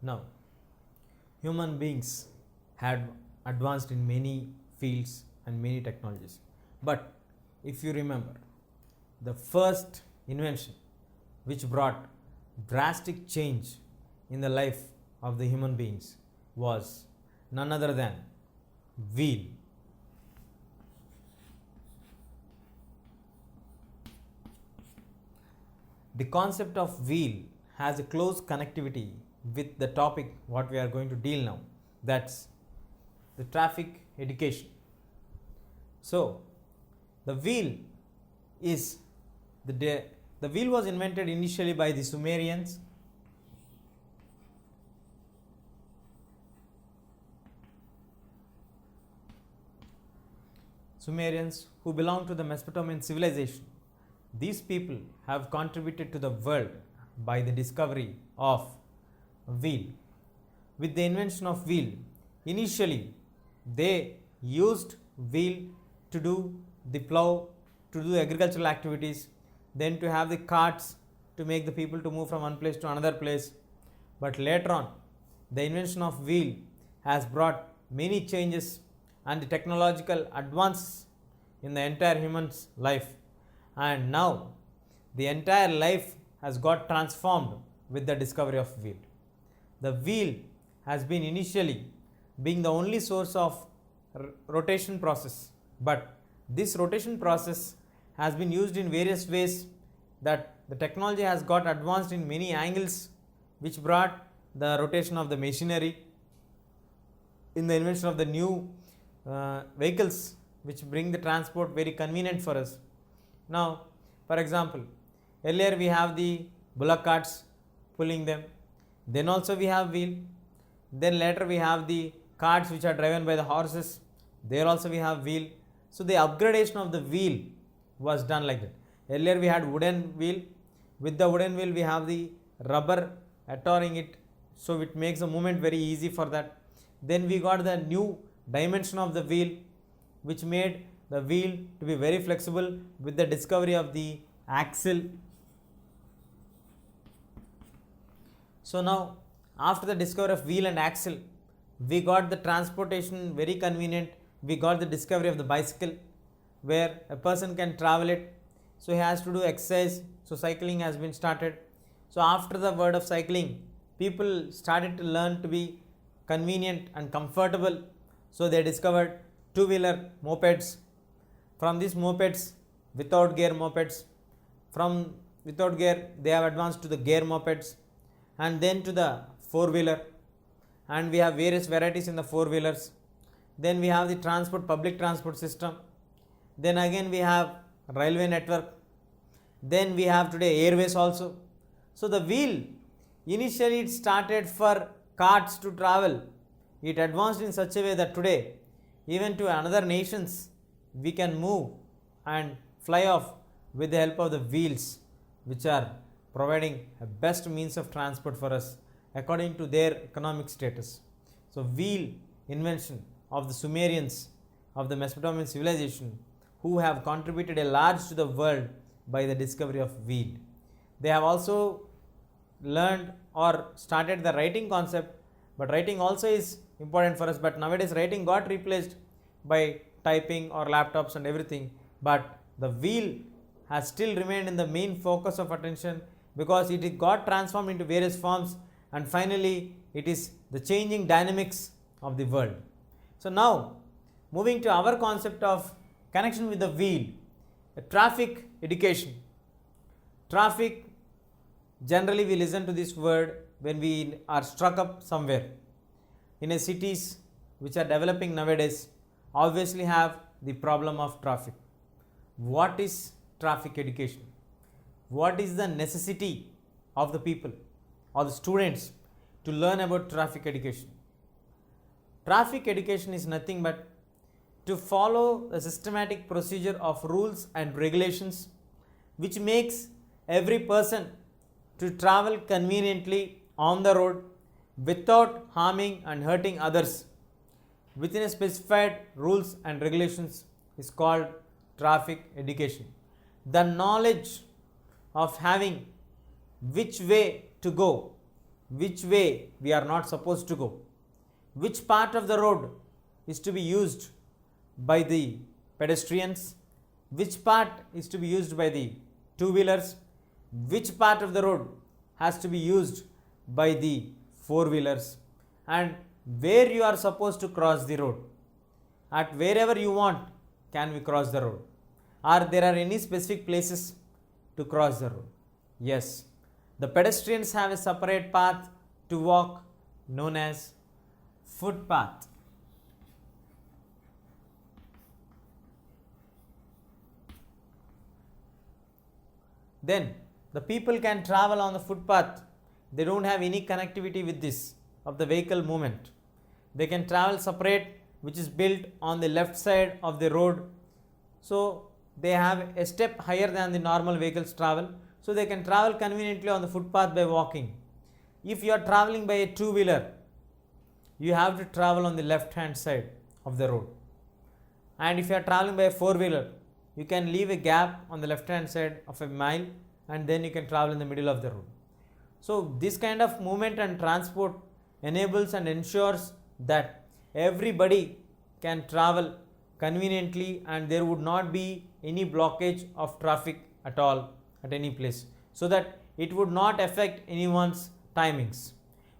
Now, human beings had advanced in many fields and many technologies. But if you remember, the first invention which brought drastic change in the life of the human beings was none other than wheel. The concept of wheel has a close connectivity with the topic what we are going to deal now, that's the traffic education. So the wheel is the wheel was invented initially by the Sumerians. Sumerians who belong to the Mesopotamian civilization. These people have contributed to the world by the discovery of wheel. With the invention of wheel, initially they used wheel to do the plow, to do agricultural activities, then to have the carts to make the people to move from one place to another place. But later on, the invention of wheel has brought many changes and the technological advances in the entire human's life, and now the entire life has got transformed with the discovery of wheel. The wheel has been initially being the only source of rotation process, but this rotation process has been used in various ways, that the technology has got advanced in many angles, which brought the rotation of the machinery in the invention of the new vehicles which bring the transport very convenient for us. Now, for example, earlier we have the bullock carts pulling them, then also we have wheel, then later we have the carts which are driven by the horses, there also we have wheel. So the upgradation of the wheel was done like that. Earlier we had wooden wheel, with the wooden wheel we have the rubber adhering it, so it makes the movement very easy for that. Then we got the new dimension of the wheel, which made the wheel to be very flexible with the discovery of the axle. So now after the discovery of wheel and axle, we got the transportation very convenient. We got the discovery of the bicycle, where a person can travel it, so he has to do exercise, so cycling has been started. So after the word of cycling, people started to learn to be convenient and comfortable, so they discovered two-wheeler mopeds. From these mopeds, without gear mopeds, from without gear they have advanced to the gear mopeds, and then to the four-wheeler, and we have various varieties in the four-wheelers. Then we have the public transport system, then again we have railway network, then we have today airways also. So the wheel, initially it started for carts to travel, it advanced in such a way that today even to another nations we can move and fly off with the help of the wheels, which are providing a best means of transport for us according to their economic status. So wheel invention of the Sumerians of the Mesopotamian civilization, who have contributed a large to the world by the discovery of wheel. They have also learned or started the writing concept, but writing also is important for us, but nowadays writing got replaced by typing or laptops and everything, but the wheel has still remained in the main focus of attention, because it got transformed into various forms, and finally it is the changing dynamics of the world. So now moving to our concept of connection with the wheel, traffic education. Traffic, generally we listen to this word when we are struck up somewhere. In a cities which are developing nowadays, obviously have the problem of traffic. What is traffic education? What is the necessity of the people or the students to learn about traffic education? Traffic education is nothing but to follow the systematic procedure of rules and regulations, which makes every person to travel conveniently on the road without harming and hurting others within a specified rules and regulations, is called traffic education. The knowledge of having which way to go which way we are not supposed to go, which part of the road is to be used by the pedestrians, which part is to be used by the two-wheelers, which part of the road has to be used by the four-wheelers, and where you are supposed to cross the road. At wherever you want, can we cross the road? Or there are any specific places to cross the road? Yes, the pedestrians have a separate path to walk known as footpath. Then the people can travel on the footpath. They don't have any connectivity with this of the vehicle movement. They can travel separate, which is built on the left side of the road. So they have a step higher than the normal vehicles travel. So they can travel conveniently on the footpath by walking. If you are traveling by a two-wheeler, you have to travel on the left hand side of the road. And if you are traveling by a four-wheeler, you can leave a gap on the left hand side of a mile and then you can travel in the middle of the road. So this kind of movement and transport enables and ensures that everybody can travel conveniently and there would not be any blockage of traffic at all at any place, so that it would not affect anyone's timings.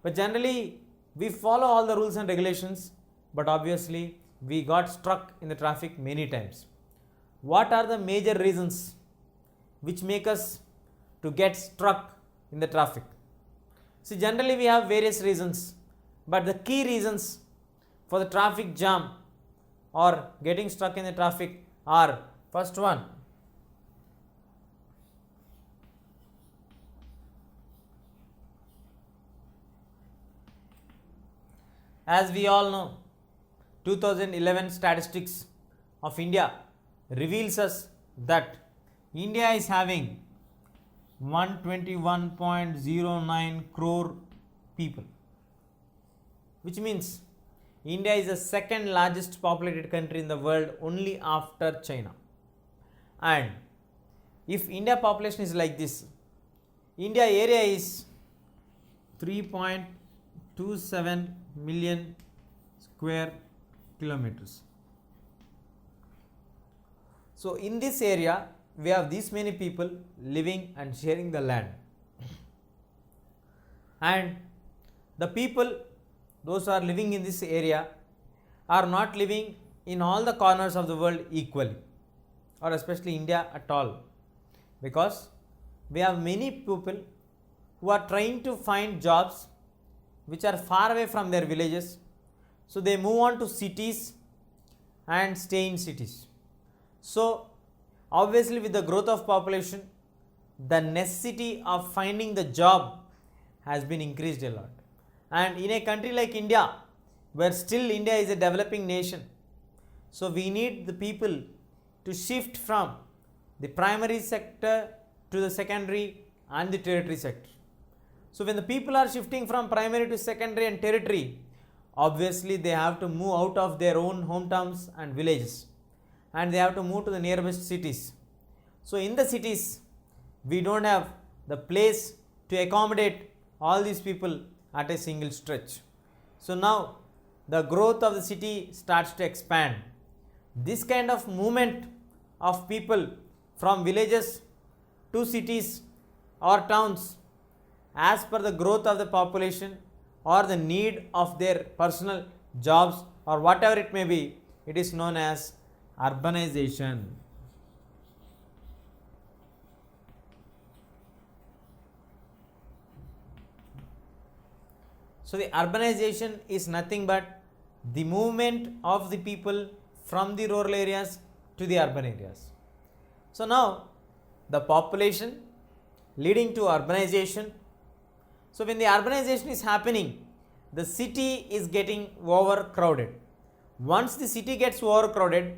But generally we follow all the rules and regulations, but obviously we got stuck in the traffic many times. What are the major reasons which make us to get stuck in the traffic? See, generally we have various reasons, but the key reasons for the traffic jam or getting stuck in the traffic are: first one, as we all know, 2011 statistics of India reveals us that India is having 121.09 crore people, which means India is the second largest populated country in the world only after China. And if India population is like this, India area is 3.27 million square kilometers. So in this area we have this many people living and sharing the land, and the people, those who are living in this area, are not living in all the corners of the world equally, or especially India at all, because we have many people who are trying to find jobs which are far away from their villages, so they move on to cities and stay in cities. So obviously with the growth of population, the necessity of finding the job has been increased a lot. And in a country like India, where still India is a developing nation, so we need the people to shift from the primary sector to the secondary and the tertiary sector. So when the people are shifting from primary to secondary and tertiary, obviously they have to move out of their own hometowns and villages, and they have to move to the nearby cities. So in the cities, we don't have the place to accommodate all these people at a single stretch. So now the growth of the city starts to expand. This kind of movement of people from villages to cities or towns as per the growth of the population or the need of their personal jobs or whatever it may be, it is known as urbanization. So the urbanization is nothing but the movement of the people from the rural areas to the urban areas. So now the population leading to urbanization. So when the urbanization is happening, the city is getting overcrowded. Once the city gets overcrowded,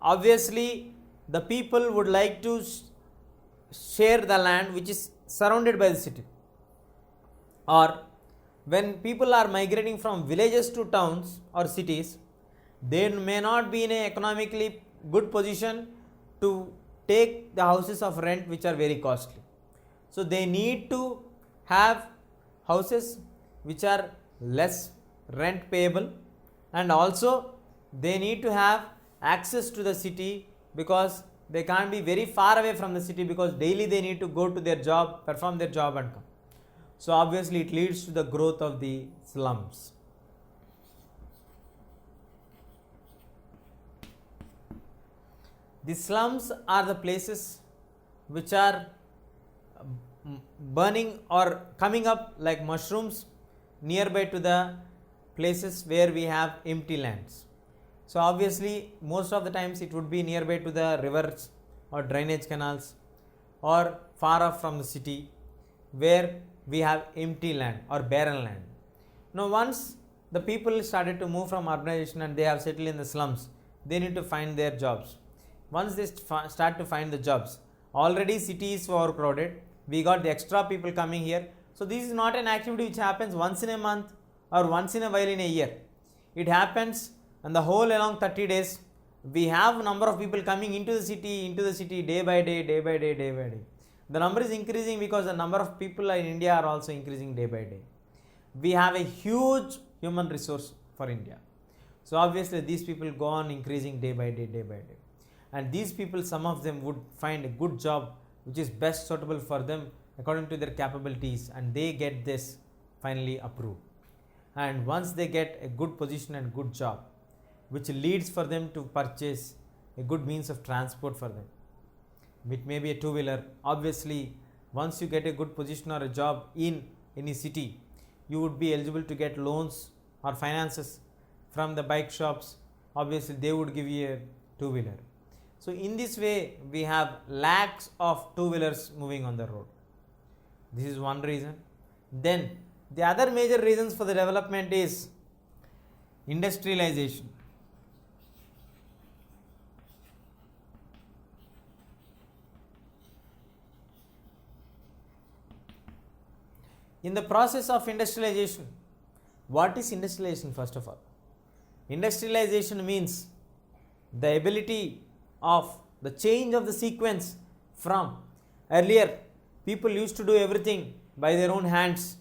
obviously the people would like to share the land which is surrounded by the city. Or when people are migrating from villages to towns or cities, they may not be in an economically good position to take the houses of rent which are very costly. So they need to have houses which are less rent payable, and also they need to have access to the city because they can't be very far away from the city because daily they need to go to their job, perform their job and come. So obviously it leads to the growth of the slums. The slums are the places which are burning or coming up like mushrooms nearby to the places where we have empty lands. So obviously most of the times it would be nearby to the rivers or drainage canals or far off from the city where we have empty land or barren land. Now once the people started to move from urbanization and they have settled in the slums, they need to find their jobs. Once they start to find the jobs, already city is overcrowded, we got the extra people coming here. So this is not an activity which happens once in a month or once in a while in a year. It happens and the whole along 30 days we have number of people coming into the city day by day. The number is increasing because the number of people in India are also increasing day by day. We have a huge human resource for India. So obviously these people go on increasing day by day. And these people, some of them would find a good job which is best suitable for them according to their capabilities, and they get this finally approved. And once they get a good position and good job, which leads for them to purchase a good means of transport for them, it may be a two-wheeler. Obviously once you get a good position or a job in any city, you would be eligible to get loans or finances from the bike shops. Obviously they would give you a two-wheeler. So in this way we have lakhs of two-wheelers moving on the road. This is one reason. Then the other major reasons for the development is industrialization. In the process of industrialization, what is industrialization first of all? Industrialization means the ability of the change of the sequence from earlier people used to do everything by their own hands,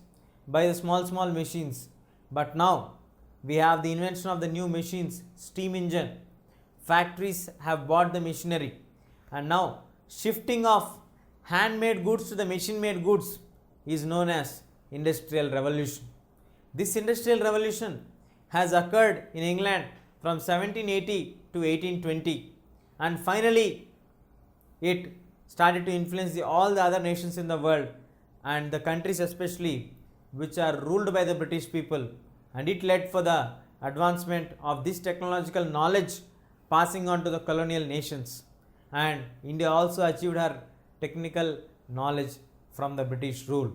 by the small machines, but now we have the invention of the new machines, steam engine, factories have bought the machinery, and now shifting of handmade goods to the machine made goods is known as industrial revolution. This industrial revolution has occurred in England from 1780 to 1820, and finally it started to influence all the other nations in the world and the countries especially which are ruled by the British people, and it led for the advancement of this technological knowledge passing on to the colonial nations, and India also achieved her technical knowledge from the British rule.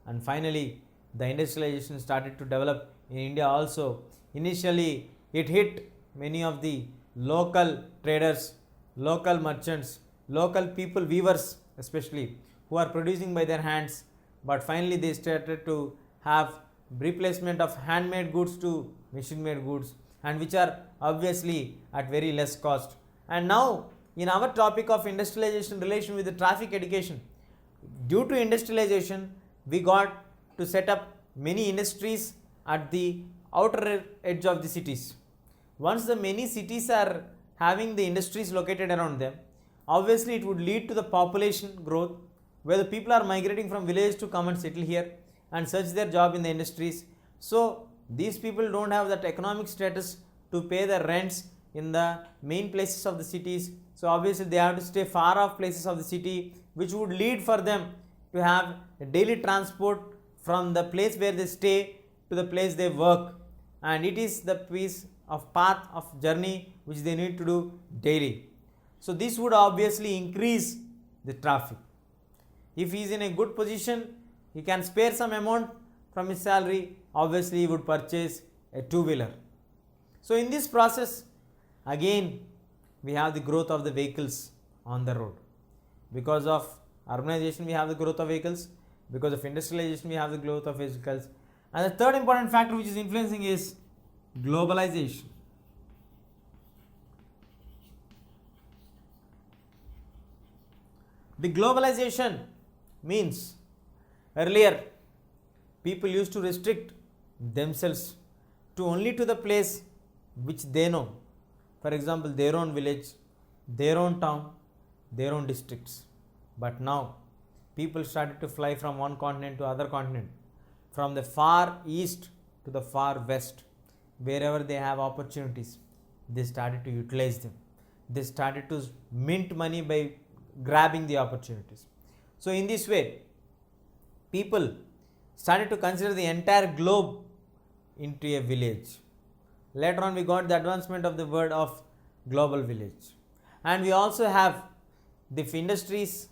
And finally the industrialization started to develop in India also. Initially it hit many of the local traders, local merchants, local people, weavers especially, who are producing by their hands, but finally they started to have replacement of handmade goods to machine made goods, and which are obviously at very less cost. And now in our topic of industrialization relation with the traffic education, due to industrialization we got to set up many industries at the outer edge of the cities. Once the many cities are having the industries located around them, obviously it would lead to the population growth where the people are migrating from village to come and settle here and search their job in the industries. So these people don't have that economic status to pay the rents in the main places of the cities. So obviously they have to stay far off places of the city, which would lead for them to have a daily transport from the place where they stay to the place they work, and it is the piece of path of journey which they need to do daily. So this would obviously increase the traffic. If he is in a good position, he can spare some amount from his salary, obviously he would purchase a two-wheeler. So in this process again we have the growth of the vehicles on the road. Because of urbanization we have the growth of vehicles, because of industrialization we have the growth of vehicles, and the third important factor which is influencing is globalization. The globalization means earlier people used to restrict themselves to only to the place which they know. For example, their own village, their own town, their own districts. But now people started to fly from one continent to other continent, from the far east to the far west. Wherever they have opportunities, they started to utilize them. They started to mint money by grabbing the opportunities. So in this way, people started to consider the entire globe into a village. Later on, we got the advancement of the word of global village. And we also have the industries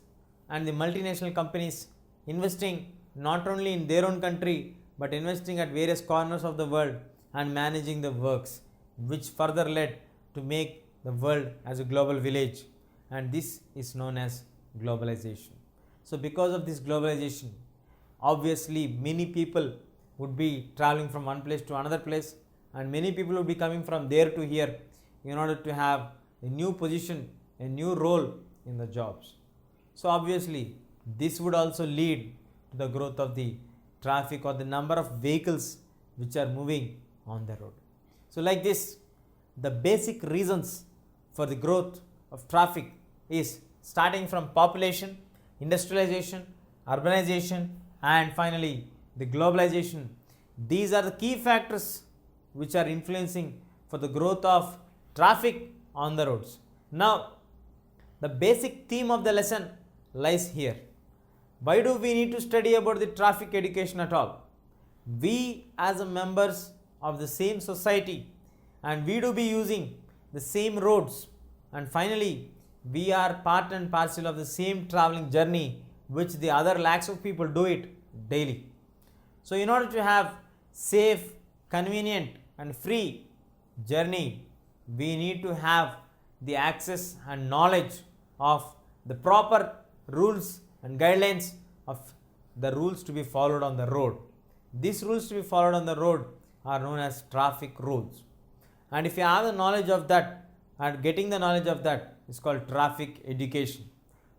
and the multinational companies investing not only in their own country but investing at various corners of the world and managing the works, which further led to make the world as a global village, and this is known as globalization. So because of this globalization, obviously many people would be traveling from one place to another place, and many people would be coming from there to here in order to have a new position, a new role in the jobs. So obviously this would also lead to the growth of the traffic or the number of vehicles which are moving on the road. So like this, the basic reasons for the growth of traffic is starting from population, industrialization, urbanization, and finally the globalization. These are the key factors which are influencing for the growth of traffic on the roads. Now, the basic theme of the lesson lies here. Why do we need to study about the traffic education at all? We as members of the same society, and we do be using the same roads, and finally we are part and parcel of the same traveling journey which the other lakhs of people do it daily. So in order to have safe, convenient and free journey, we need to have the access and knowledge of the proper rules and guidelines of the rules to be followed on the road. These rules to be followed on the road are known as traffic rules. And if you have the knowledge of that, and getting the knowledge of that is called traffic education.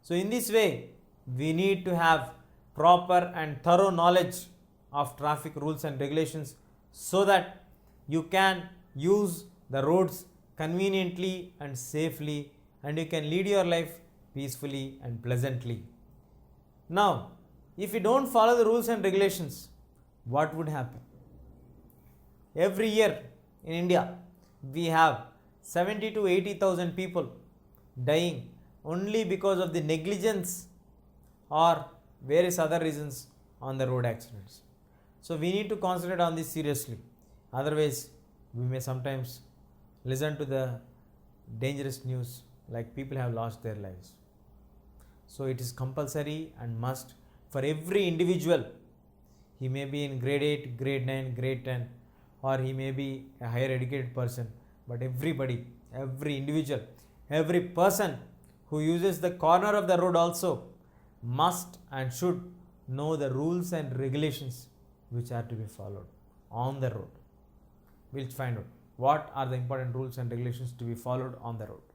So in this way, we need to have proper and thorough knowledge of traffic rules and regulations so that you can use the roads conveniently and safely, and you can lead your life peacefully and pleasantly. Now, if you don't follow the rules and regulations, what would happen? Every year in India, we have 70 to 80,000 people dying only because of the negligence or various other reasons on the road accidents. So we need to concentrate on this seriously. Otherwise, we may sometimes listen to the dangerous news like people have lost their lives. So it is compulsory and must for every individual. He may be in grade 8, grade 9, grade 10, or he may be a higher educated person, but everybody, every individual, every person who uses the corner of the road also must and should know the rules and regulations which are to be followed on the road. We'll find out what are the important rules and regulations to be followed on the road.